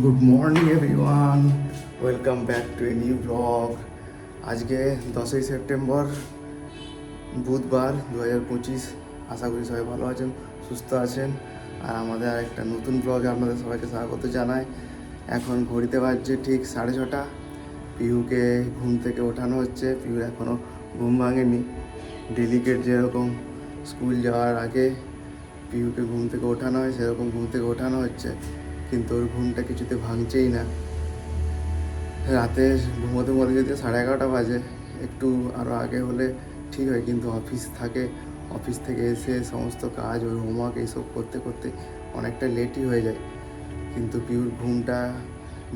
Good morning everyone, welcome back to a new blog. আজকে 10ই September, বুধবার 2025। আশা করি সবাই ভালো আছেন, সুস্থ আছেন। আর আমাদের আরেকটা নতুন ব্লগে আপনাদের সবাইকে স্বাগত জানাই। এখন ঘড়িতে বাজছে ঠিক 6:30। পিহুকে ঘুম থেকে ওঠানো হচ্ছে। পিহু এখনও ঘুম ভাঙেনি। ডেলিকেট যেরকম স্কুল যাওয়ার আগে পিহুকে ঘুম থেকে ওঠানো হয়, সেরকম ঘুম থেকে ওঠানো হচ্ছে, কিন্তু ওর ঘুমটা কিছুতে ভাঙছেই না। রাতে ঘুমোতে ঘুমোতে যদি 11:30 বাজে, একটু আরও আগে হলে ঠিক হয়, কিন্তু অফিস থাকে। অফিস থেকে এসে সমস্ত কাজ, ওর হোমওয়ার্ক এইসব করতে করতে অনেকটা লেটই হয়ে যায়। কিন্তু পিউর ঘুমটা,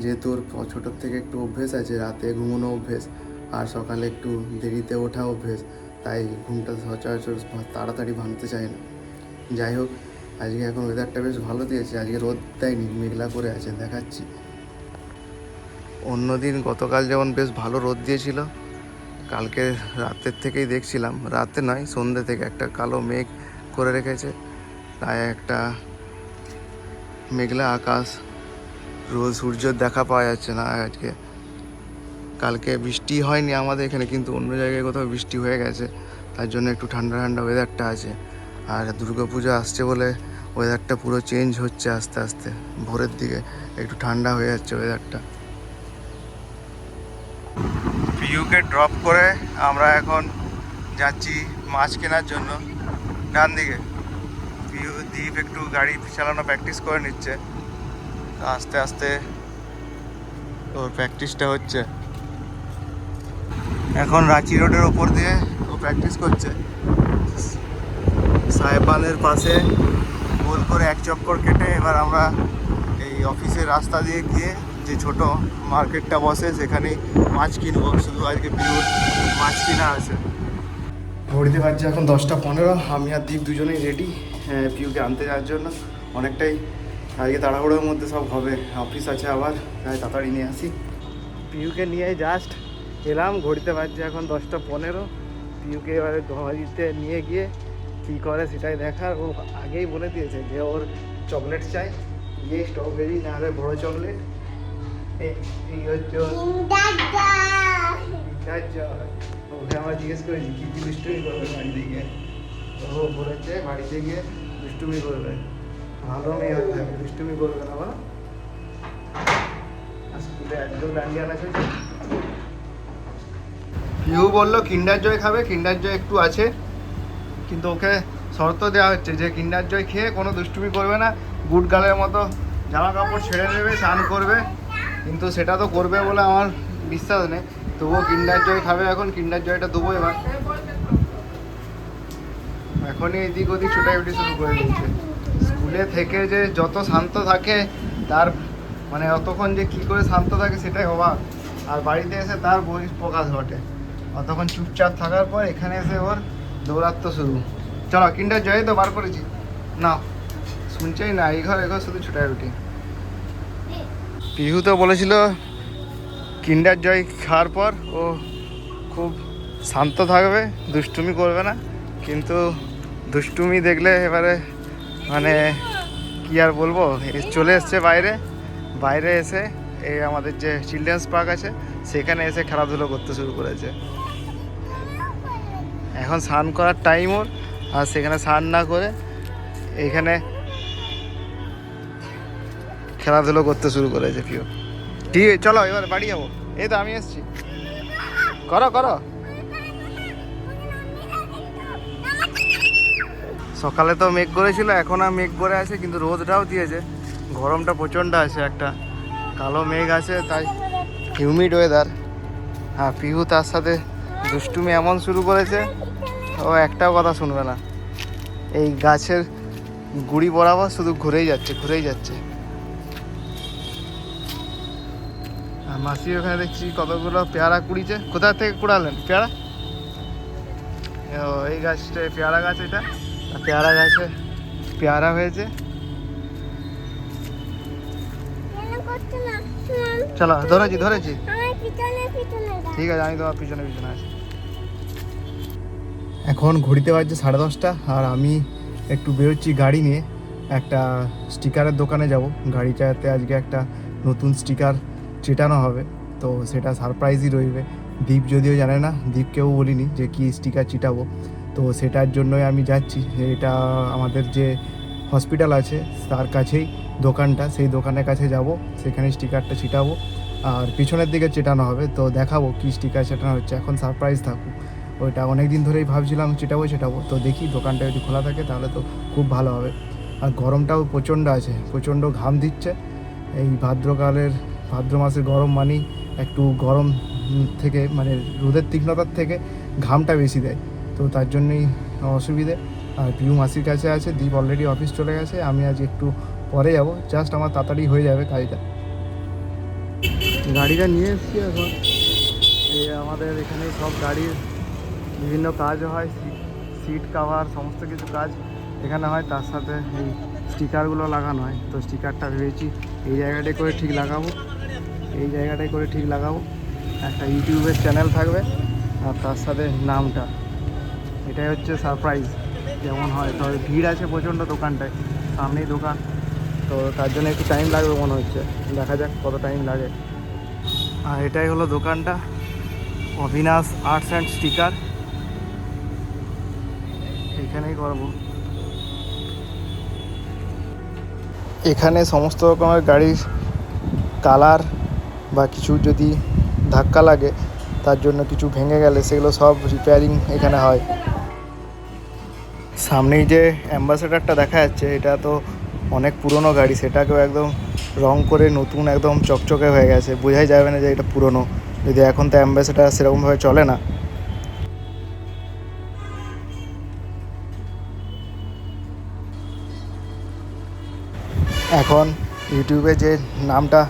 যেহেতু ওর ছোটোর থেকে একটু অভ্যেস আছে রাতে ঘুমানো অভ্যেস, আর সকালে একটু দেরিতে ওঠা অভ্যেস, তাই ঘুমটা সচরাচর তাড়াতাড়ি ভাঙতে চায় না। যাই হোক, আজকে এখন ওয়েদারটা বেশ ভালো দিয়েছে। আজকে রোদ দেয়নি, মেঘলা করে আছে, দেখাচ্ছি। অন্যদিন গতকাল যেমন বেশ ভালো রোদ দিয়েছিল, কালকে রাতের থেকেই দেখছিলাম, রাতে নয় সন্ধ্যে থেকে একটা কালো মেঘ করে রেখেছে। তাই একটা মেঘলা আকাশ, রোজ সূর্যের দেখা পাওয়া যাচ্ছে না আজকে। কালকে বৃষ্টি হয়নি আমাদের এখানে, কিন্তু অন্য জায়গায় কোথাও বৃষ্টি হয়ে গেছে, তার জন্য একটু ঠান্ডা ঠান্ডা ওয়েদারটা আছে। আর দুর্গাপূজা আসছে বলে ওয়েদারটা পুরো চেঞ্জ হচ্ছে আস্তে আস্তে। ভোরের দিকে একটু ঠান্ডা হয়ে যাচ্ছে ওয়েদারটা। পিউকে ড্রপ করে আমরা এখন যাচ্ছি মাছ কেনার জন্য। ডান দিকে পিউ দ্বীপ একটু গাড়ি চালানো প্র্যাকটিস করে নিচ্ছে, আস্তে আস্তে ওর প্র্যাকটিসটা হচ্ছে। এখন রাঁচি রোডের ওপর দিয়ে ও প্র্যাকটিস করছে। সাহেবানের পাশে গোল করে এক চক্কর কেটে এবার আমরা এই অফিসের রাস্তা দিয়ে গিয়ে যে ছোট মার্কেটটা বসে, সেখানেই মাছ কিনবো। শুধু আজকে পিউর মাছ কিনা আছে। ঘড়িতে বাজছে এখন 10:15। আমি আর দীপ দুজনেই রেডি পিউকে আনতে যাওয়ার জন্য। অনেকটাই আজকে তাড়াহুড়োর মধ্যে সব হবে, অফিস আছে আবার, তাই তাড়াতাড়ি নিয়ে আসি। পিউকে নিয়ে জাস্ট এলাম, ঘড়িতে বাজছে এখন 10:15। পিউকে এবারে ঘড়িতে নিয়ে গিয়ে কী করে সেটাই দেখার। ও আগেই বলে দিয়েছে যে ওর চকলেট চাই, ইয়ে স্ট্রবেরি না হলে বড়ো চকলেট। এই হচ্ছে ওকে আমরা জিজ্ঞেস করেছি কী কী দুষ্টুমি করবে বাড়িতে গিয়ে। ও বলেছে বাড়িতে গিয়ে দুষ্টুমি করবে, ভালো মেয়ে হতে হবে, দুষ্টুমি করবে না। বলো, স্কুলে একদম ডান্ডিয়ানা চলছে। পিউ বললো কিন্ডার জয় খাবে, কিন্ডার জয় একটু আছে, কিন্তু ওকে শর্ত দেওয়া হচ্ছে যে কিন্ডার জয় খেয়ে কোনো দুষ্টুমি করবে না, গুড গার্লের মতো জামা কাপড় ছেড়ে দেবে, স্নান করবে। কিন্তু সেটা তো করবে বলে আমার বিশ্বাস নেই, তবুও কিন্ডার জয় খাবে। এখন কিন্ডার জয়টা দেবো এবার। এখনই এদিক ওদিক ছুটাছুটি শুরু করে দিচ্ছে। স্কুলে থেকে যে যত শান্ত থাকে, তার মানে অতক্ষণ যে কী করে শান্ত থাকে সেটাই অবাক। আর বাড়িতে এসে তার বহিঃপ্রকাশ ঘটে। অতক্ষণ চুপচাপ থাকার পর এখানে এসে ওর দৌড়াত্ম শুরু। চলো কিন্ডার জয় তো বার করেছি না, শুনছেই না, এই ঘর শুধু ছুটাছুটি। পিহু তো বলেছিল কিন্ডার জয় খাওয়ার পর ও খুব শান্ত থাকবে, দুষ্টুমি করবে না, কিন্তু দুষ্টুমি দেখলে এবারে মানে কি আর বলবো, চলে এসছে বাইরে। বাইরে এসে এই আমাদের যে চিলড্রেন্স পার্ক আছে সেখানে এসে খেলাধুলো করতে শুরু করেছে। এখন স্নান করার টাইম ওর, আর সেখানে স্নান না করে এইখানে খেলাধুলো করতে শুরু করেছে পিও। ঠিক আছে চলো এবার বাড়ি যাবো। এই তো আমি এসছি, করো করো। সকালে তো মেঘ করেছিল, এখন আর মেঘ করে আছে, কিন্তু রোদটাও দিয়েছে। গরমটা প্রচণ্ড আছে, একটা কালো মেঘ আছে, তাই হিউমিড ওয়েদার। হ্যাঁ, পিহু তার সাথে দুষ্টুমি এমন শুরু করেছে, ও একটাও কথা শুনবে না। এই গাছের গুড়ি বরাবর শুধু ঘুরেই যাচ্ছে ঘুরেই যাচ্ছে। আর মাসি ওখানে দেখছি কতগুলো পেয়ারা কুড়িছে। কোথা থেকে কুড়ালেন পেয়ারা? এই গাছটা পেয়ারা গাছ, এটা পেয়ারা গাছে পেয়ারা হয়েছে। চলো ধরেছি ধরেছি, ঠিক আছে, আমি তোমার পিছনে পিছনে আছি। এখন ঘড়িতে বাজছে 10:30, আর আমি একটু বেরোচ্ছি গাড়ি নিয়ে। একটা স্টিকারের দোকানে যাব, গাড়ি চালাতে আজকে একটা নতুন স্টিকার চেটানো হবে, তো সেটা সারপ্রাইজই রইবে। দীপ যদিও জানে না, দীপকেও বলিনি যে কী স্টিকার চিটাবো, তো সেটার জন্যই আমি যাচ্ছি। এটা আমাদের যে হসপিটাল আছে তার কাছেই দোকানটা, সেই দোকানের কাছে যাব, সেখানে স্টিকারটা চিটাবো আর পিছনের দিকে চেটানো হবে। তো দেখাবো কী স্টিকার চেটানো হচ্ছে, এখন সারপ্রাইজ থাকুক। ওইটা অনেক দিন ধরেই ভাবছিলাম চেটাবো, তো দেখি দোকানটা যদি খোলা থাকে তাহলে তো খুব ভালো হবে। আর গরমটাও প্রচণ্ড আছে, প্রচণ্ড ঘাম দিচ্ছে। এই ভাদ্র মাসের গরম মানেই একটু গরম থেকে মানে রোদের তীক্ষ্ণতার থেকে ঘামটা বেশি দেয়, তো তার জন্যই অসুবিধে। আর পিউ মাসির কাছে আছে, দীপ অলরেডি অফিস চলে গেছে, আমি আজ একটু পরে যাব, জাস্ট আমার তাড়াতাড়ি হয়ে যাবে কাজটা। গাড়িটা নিয়ে এসেছি এখন, আমাদের এখানে সব গাড়ির বিভিন্ন কাজ হয়, সিট কাভার সমস্ত কিছু কাজ এখানে হয়, তার সাথে এই স্টিকারগুলো লাগানো হয়। তো স্টিকারটা ভেবেছি এই জায়গাটায় করে ঠিক লাগাবো, একটা ইউটিউবের চ্যানেল থাকবে আর তার সাথে নামটা, এটাই হচ্ছে সারপ্রাইজ যেমন হয়। তবে ভিড় আছে প্রচণ্ড দোকানটায়, সামনেই দোকান, তো তার জন্য একটু টাইম লাগবে মনে হচ্ছে, দেখা যাক কত টাইম লাগে। আর এটাই হলো দোকানটা, অবিনাশ আর্টস অ্যান্ড স্টিকার, এখানেই করব। এখানে সমস্ত রকমের গাড়ির কালার বা কিছু যদি ধাক্কা লাগে, তার জন্য কিছু ভেঙে গেলে সেগুলো সব রিপেয়ারিং এখানে হয়। সামনেই যে অ্যাম্বাসেডারটা দেখা যাচ্ছে, এটা তো অনেক পুরনো গাড়ি, সেটাকেও একদম রং করে নতুন একদম চকচকে হয়ে গেছে, বোঝাই যাবে না যে এটা পুরনো, যদি এখন তো অ্যাম্বাসেডার সেরকমভাবে চলে না। এখন ইউটিউবে যে নামটা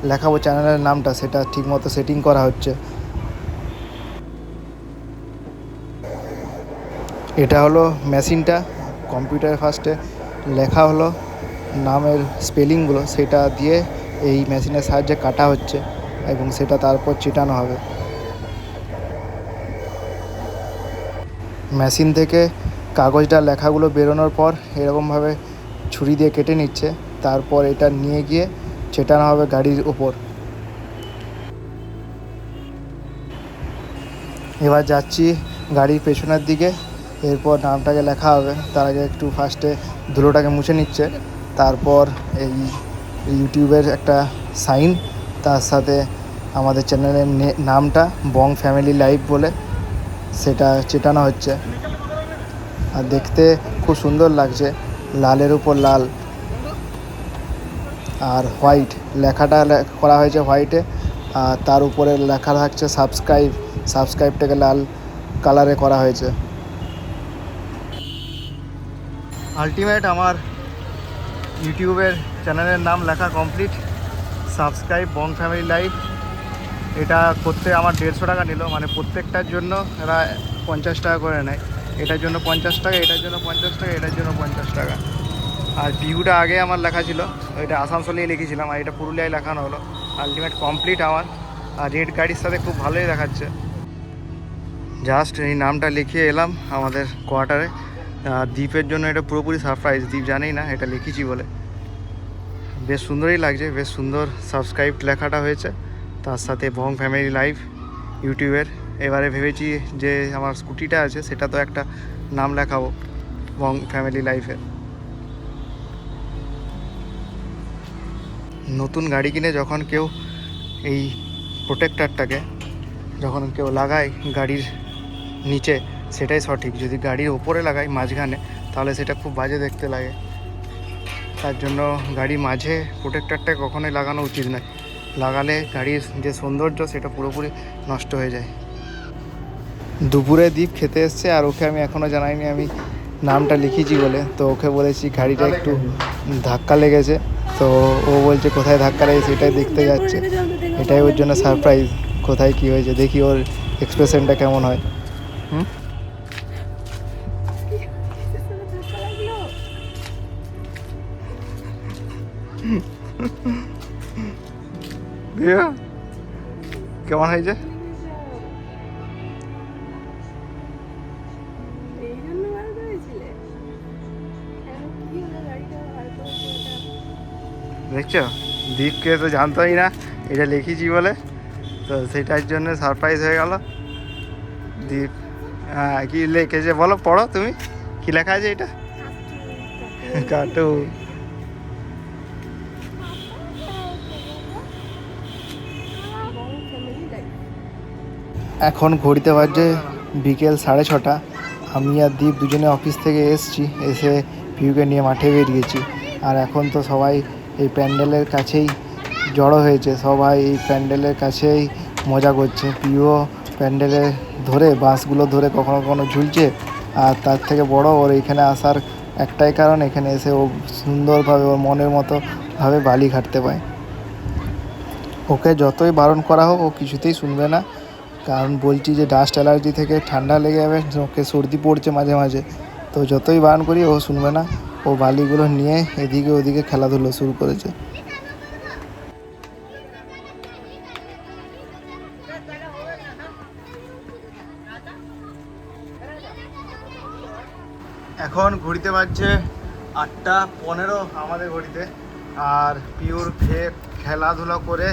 লেখাবো, চ্যানেলের নামটা, সেটা ঠিকমতো সেটিং করা হচ্ছে। এটা হলো মেশিনটা, কম্পিউটারে ফার্স্টে লেখা হলো নামের স্পেলিংগুলো, সেটা দিয়ে এই মেশিনের সাহায্যে কাটা হচ্ছে এবং সেটা তারপর চেটানো হবে। মেশিন থেকে কাগজটা লেখাগুলো বেরোনোর পর এরকমভাবে ছুরি দিয়ে কেটে নিচ্ছে, তারপর এটা নিয়ে গিয়ে চেটানো হবে গাড়ির ওপর। এবার যাচ্ছি গাড়ির পেছনের দিকে, এরপর নামটাকে লেখা হবে। তার আগে একটু ফার্স্টে ধুলোটাকে মুছে নিচ্ছে, তারপর এই ইউটিউবের একটা সাইন, তার সাথে আমাদের চ্যানেলের নামটা বং ফ্যামিলি লাইফ বলে সেটা চেটানো হচ্ছে। আর দেখতে খুব সুন্দর লাগছে, লালের উপর লাল আর হোয়াইট, লেখাটা করা হয়েছে হোয়াইটে, আর তার উপরে লেখা থাকছে সাবস্ক্রাইবটাকে লাল কালারে করা হয়েছে। আলটিমেট আমার ইউটিউবের চ্যানেলের নাম লেখা কমপ্লিট, সাবস্ক্রাইব বং ফ্যামিলি লাইফ। এটা করতে আমার 150 টাকা নিল, মানে প্রত্যেকটার জন্য এরা 50 টাকা করে নেয়। এটার জন্য 50 টাকা, এটার জন্য 50 টাকা, এটার জন্য 50 টাকা। আর ভিউটা আগে আমার লেখা ছিল, এটা আসানসোলেই লিখেছিলাম, আর এটা পুরুলিয়ায় লেখানো হলো। আলটিমেট কমপ্লিট আমার, আর রেড গাড়ির সাথে খুব ভালোই দেখাচ্ছে। জাস্ট এই নামটা লিখিয়ে এলাম আমাদের কোয়ার্টারে। দ্বীপের জন্য এটা পুরোপুরি সারপ্রাইজ, দ্বীপ জানেই না এটা লিখেছি বলে। বেশ সুন্দরই লাগছে, বেশ সুন্দর সাবস্ক্রাইব লেখাটা হয়েছে, তার সাথে বং ফ্যামিলি লাইফ ইউটিউবের। এবারে ভেবেছি যে আমার স্কুটিটা আছে, সেটা তো একটা নাম লেখাবো বং ফ্যামিলি লাইফের। নতুন গাড়ি কিনে যখন কেউ এই প্রোটেক্টারটাকে যখন কেউ লাগায় গাড়ির নিচে, সেটাই সঠিক। যদি গাড়ির ওপরে লাগাই মাঝখানে, তাহলে সেটা খুব বাজে দেখতে লাগে। তার জন্য গাড়ির মাঝে প্রোটেক্টারটা কখনোই লাগানো উচিত নয়, লাগালে গাড়ির যে সৌন্দর্য সেটা পুরোপুরি নষ্ট হয়ে যায়। দুপুরে দ্বীপ খেতে এসছে, আর ওকে আমি এখনও জানাইনি আমি নামটা লিখেছি বলে। তো ওকে বলেছি গাড়িটা একটু ধাক্কা লেগেছে, তো ও বলছে কোথায় ধাক্কা লেগেছে এটাই দেখতে যাচ্ছে। এটাই ওর জন্য সারপ্রাইজ, কোথায় কী হয়েছে দেখি ওর এক্সপ্রেশনটা কেমন হয়। কেমন হয়েছে? দেখছো দীপকে তো জানতোই না এটা লিখেছি বলে, তো সেটার জন্য সারপ্রাইজ হয়ে গেল। দীপ কি লিখেছে বলো, পড়ো তুমি, কি লেখা আছে এটা? কার্টুন। এখন ঘড়িতে বাজছে বিকেল 6:30। আমি আর দীপ দুজনে অফিস থেকে এসছি, এসে পিউকে নিয়ে মাঠে বেরিয়েছি। আর এখন তো সবাই এই প্যান্ডেলের কাছেই জড়ো হয়েছে, সবাই এই প্যান্ডেলের কাছেই মজা করছে। পিউও প্যান্ডেলে ধরে বাঁশগুলো ধরে কখনো কখনো ঝুলছে। আর তার থেকে বড়, ওর এইখানে আসার একটাই কারণ, এখানে এসে ও সুন্দরভাবে ওর মনের মতো ভাবে বালি ঘাটতে পায়। ওকে যতই বারণ করা হোক ও কিছুতেই শুনবে না, কারণ বলছি যে ডাস্ট অ্যালার্জি থেকে ঠান্ডা লেগে যাবে, ওকে সর্দি পড়ছে মাঝে মাঝে। তো যতই বারণ করি ও শুনবে না, ও বালিগুলো নিয়ে এদিকে ওদিকে খেলাধুলো শুরু করেছে। এখন ঘড়িতে বাজছে 8:15 আমাদের ঘড়িতে। আর পিওর খেলাধুলা করে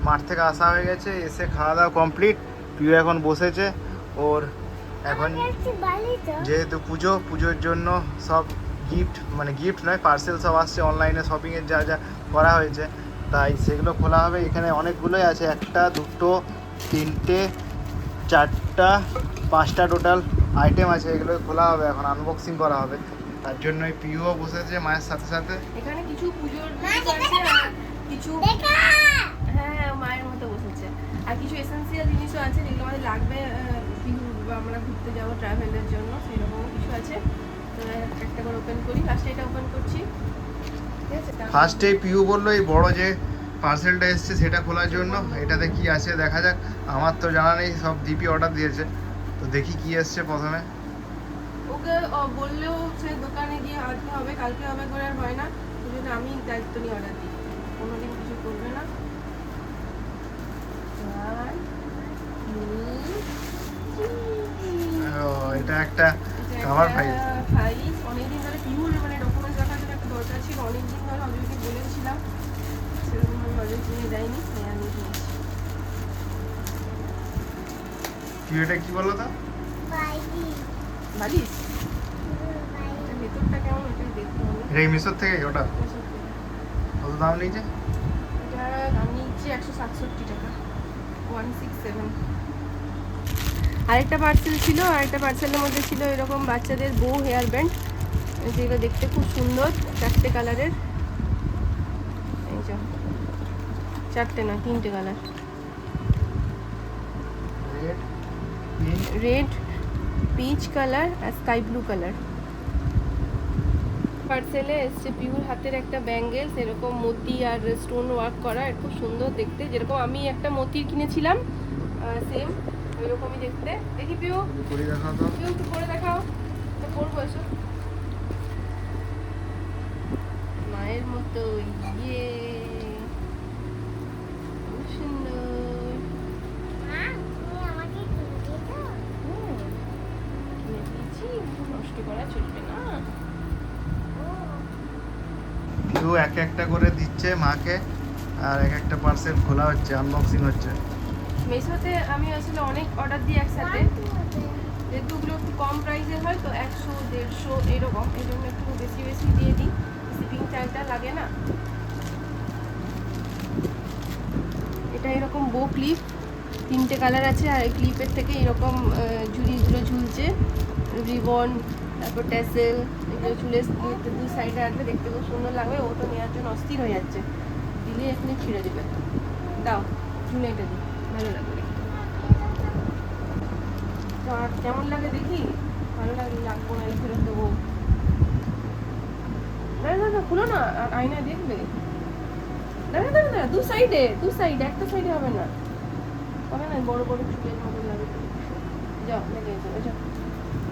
মাঠ থেকে আসা হয়ে গেছে, এসে খাওয়া দাওয়া কমপ্লিট। পিও এখন বসেছে। ওর এখন যেহেতু পুজোর জন্য সব গিফট, মানে গিফট নয়, পার্সেল সব আসছে অনলাইনে, শপিংয়ের যা যা করা হয়েছে, তাই সেগুলো খোলা হবে। এখানে অনেকগুলোই আছে, 1, 2, 3, 4, 5টা টোটাল আইটেম আছে। এগুলো খোলা হবে, এখন আনবক্সিং করা হবে। তার জন্যই পিউও বসেছে মায়ের সাথে সাথে। এখানে কিছু পুজোর জিনিস আছে আর কিছু, হ্যাঁ মায়ের মতো বসেছে, আর কিছু এসেন্সিয়াল জিনিসও আছে যেগুলো আমাদের লাগবে পিহু বা আমরা ঘুরতে যাবো ট্রাভেলের জন্য, সেই রকমও কিছু আছে। তো একটা করে ওপেন করি, ফার্স্টে এটা ওপেন করছি, ঠিক আছে? ফার্স্টে পিউ বললো এই বড় যে পার্সেলটা এসছে সেটা খোলার জন্য। এটাতে কি আছে দেখা যাক, আমার তো জানা নেই, সব দিপি অর্ডার দিয়েছে। তো দেখি কি এসছে প্রথমে। ওকে বললেও সে দোকানে গিয়ে আজকে হবে কালকে হবে করে আর হয় না, ওই জন্য আমি দায়িত্ব নিয়ে অর্ডার দিই, কোনোদিন কিছু করবে না। এটা একটা কাভার ফাইল। অনেকদিন ধরে পিউর মানে ডকুমেন্টস রাখার জন্য একটা দরকার ছিল, অনেকদিন ধরে আমি ওকে বলেছিলাম, সেরকম আমি নজর দিয়ে দেয়নি, আমি দিয়েছি। এটা কি বলো তো? বালিশ, ভেতরটা কেমন ওটাই দেখতে হবে। এটা মিশোর থেকে ওটা কত দাম নিয়েছে? এটা দাম নিচ্ছে 167 টাকা, 167। আরেকটা পার্সেল ছিল, আরেকটা পার্সেলের মধ্যে ছিল এরকম বাচ্চাদের বো হেয়ার ব্যান্ড, যেগুলো দেখতে খুব সুন্দর, 4টে কালারের, এই যে 4টে না 3টে কালার, রেড, পিচ কালার আর স্কাই ব্লু কালার। পার্সেলে এসছে পিউর হাতের একটা ব্যাঙ্গেলস, এরকম মতি আর স্টোন ওয়ার্ক করা, খুব সুন্দর দেখতে, যেরকম আমি একটা মতির কিনেছিলাম সেম ওইরকমই দেখতে। দেখি পিউ, পিউ একটু পরে দেখাও, এটা পরবো, এসো। মায়ের মতো, ইয়ে খুব সুন্দর। কিনে দিয়েছি, নষ্ট করা চলবে না। পিউ এক একটা করে দিচ্ছে মাকে, আর এক একটা পার্সেল খোলা হচ্ছে, আনবক্সিং হচ্ছে। মিশোতে আমি আসলে অনেক অর্ডার দিই একসাথে, যেহেতু ওগুলো একটু কম প্রাইসের হয়, তো 100, 150 এরকম, এই জন্য একটু বেশি বেশি দিয়ে দিই, শিপিং চার্জটা লাগে না। এটা এরকম বো ক্লিপ, 3টে কালার আছে, আর এই ক্লিপের থেকে এরকম ঝুড়িগুলো ঝুলছে, রিবন, তারপর ট্যাসেল, এগুলো চুলে দু সাইডে রাখলে দেখতে খুব সুন্দর লাগবে। ও তো নেওয়ার জন্য অস্থির হয়ে যাচ্ছে, দিলে এখানে ছিঁড়ে দেবে। দাও চুলে এটা দিই, ভালো লাগবে। কেমন লাগে দেখি, ভালো লাগলে লাগবো না, ফেরত দেবো। না না না খুলো না, আয়না দেখবে। দাঁড়া দাঁড়া দাঁড়া, দু সাইডে, একটা সাইডে হবে না, হবে না, বড় বড় চুলের মতো লাগে। যাও লেগে যাবে, যাও,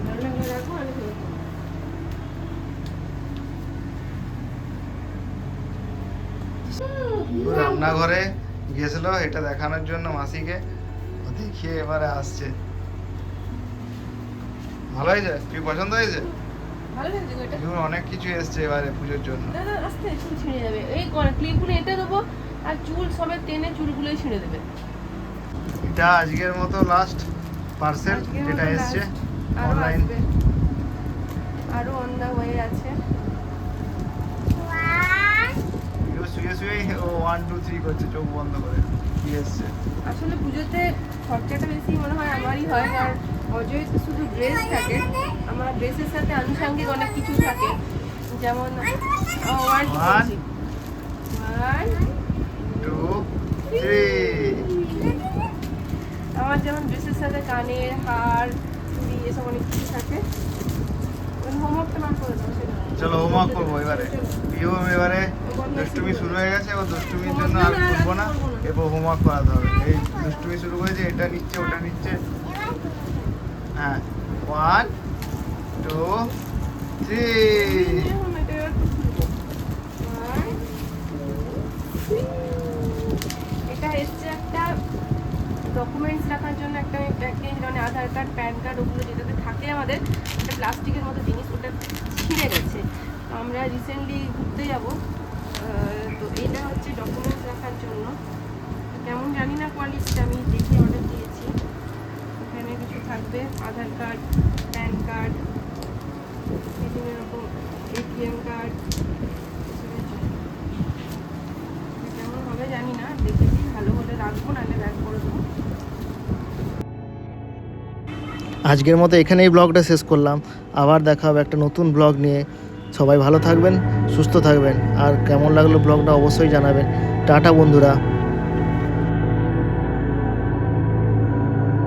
ভালো লাগলে রাখবো, আমি ফেরত দেবো। রান্নাঘরে গিয়েছিল এটা দেখানোর জন্য মাসিকে, দেখিয়ে এবারে আসছে। ভালো হয়েছে? তুই পছন্দ হয়েছে? ভালো লাগছে এটা, অনেক কিছু এসছে এবারে পুজোর জন্য। দাদা আস্তে ছিঁড়ে যাবে। এই ক্লিপগুলো এতে দেবো, আর চুল সবে টেনে চুলগুলোই ছিঁড়ে দেবে। এটা আজকের মতো লাস্ট পার্সেল আজকের যেটা মতো এসছে last, আরো অনলাইন। আসবে, আরো অন দা ওয়ে আছে। শুয়ে শুয়ে ও 1 2 3 করছে চোখ বন্ধ করে। কি এসছে? আসলে পুজোতে খরচাটা বেশি মনে হয় আমারই হয়, কারণ অজয় তো শুধু ড্রেস থাকে, আমার ড্রেসের সাথে আনুষঙ্গিক অনেক কিছু থাকে, যেমন 1 2 3 আমার যেমন ড্রেসের সাথে কানের হার চুড়ি এসব অনেক কিছু থাকে। হোমওয়ার্কটা বার করে দাও সেটা। চলো হোমওয়ার্ক করবো এবারে। পিওম এবারে দুষ্টুমি শুরু হয়ে গেছে, ও দুষ্টুমির জন্য আর করবো না, এরপর হোমওয়ার্ক করাতে হবে। এই দুষ্টুমি শুরু করেছে, এটা নিচ্ছে ওটা নিচ্ছে। হ্যাঁ 1 2 3 এখন এটা এবার খুলবো। 1 2 3 এটা এসছে একটা ডকুমেন্টস রাখার জন্য একটা প্যাকেজ, মানে আধার কার্ড প্যান কার্ড ওগুলো যেটাতে থাকে আমাদের, একটা প্লাস্টিকের মতো জিনিস, ওটা ছিঁড়ে গেছে। তো আমরা রিসেন্টলি ঘুরতে যাব, তো এটা হচ্ছে ডকুমেন্টস রাখার জন্য। কেমন জানি না কোয়ালিটিটা, আমি দেখে অর্ডার দিয়েছি। এখানে কিছু থাকবে আধার কার্ড, প্যান কার্ড, বিভিন্ন রকম এটিএম কার্ড। কেমন হবে জানি না, দেখেছি, ভালো হলে রাখবো, নাহলে ব্যাগ করে দেবো। আজকের মতো এখানেই ব্লগটা শেষ করলাম। আবার দেখা হবে একটা নতুন ব্লগ নিয়ে। সবাই ভালো থাকবেন, সুস্থ থাকবেন, আর কেমন লাগলো ব্লগটা অবশ্যই জানাবেন। টাটা বন্ধুরা।